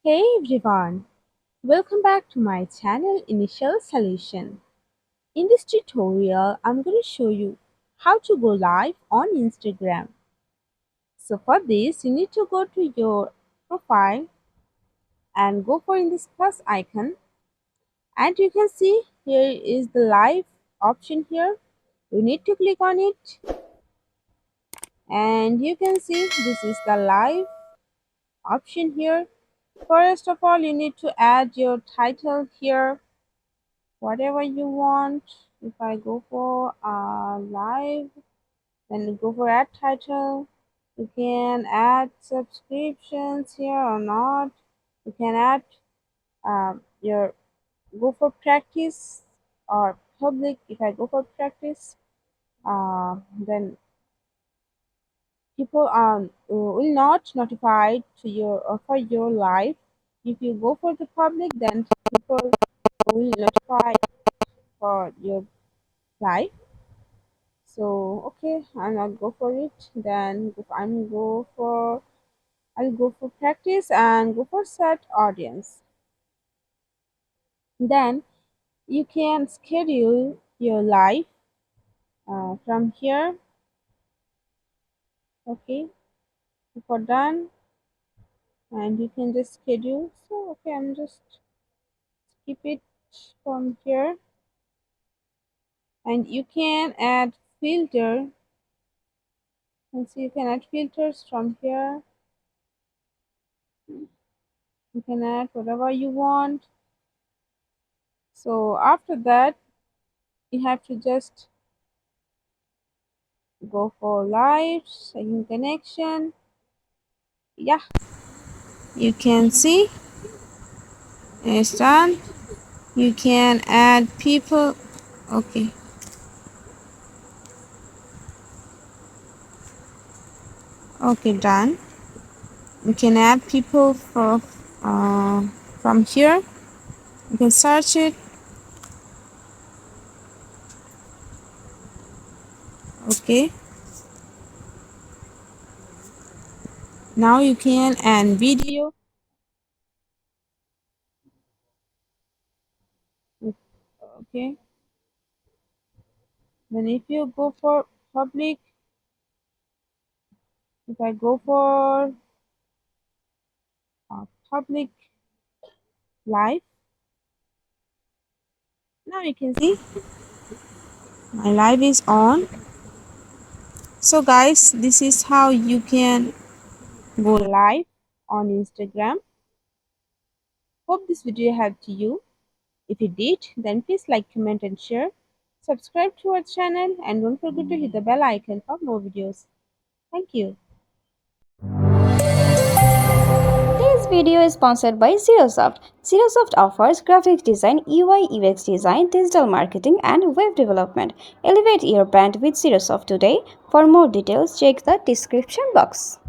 Hey everyone, welcome back to my channel Initial Solution. In this tutorial, I'm going to show you how to go live on Instagram. So for this, you need to go to your profile and go for in this plus icon, and you can see here is the live option here. You need to click on it, and you can see this is the live option here. First of all, you need to add your title here, whatever you want. If I go for live, then go for add title. You can add subscriptions here or not. You can add your go for practice or public. If I go for practice, then people will not notify to your for your live. If you go for the public, then people will notify for your live. So okay, I'll go for it. Then if I'll go for practice and go for set audience. Then you can schedule your live from here. Okay, for done, and you can just schedule. So okay, I'm just keep it from here, and you can add filter. And so you can add filters from here. You can add whatever you want. So after that, you have to just go for live second connection. Yeah, you can see it's done. You can add people. Okay, okay, done. You can add people from here. You can search it. Okay, now you can add video. Okay, then if you go for public, if I go for public live, now you can see my live is on. So guys, this is how you can go live on Instagram. Hope this video helped you. If it did, then please like, comment and share. Subscribe to our channel and don't forget to hit the bell icon for more videos. Thank you. This video is sponsored by Zerosoft. Zerosoft offers graphic design, UI UX design, digital marketing, and web development. Elevate your brand with Zerosoft today. For more details, check the description box.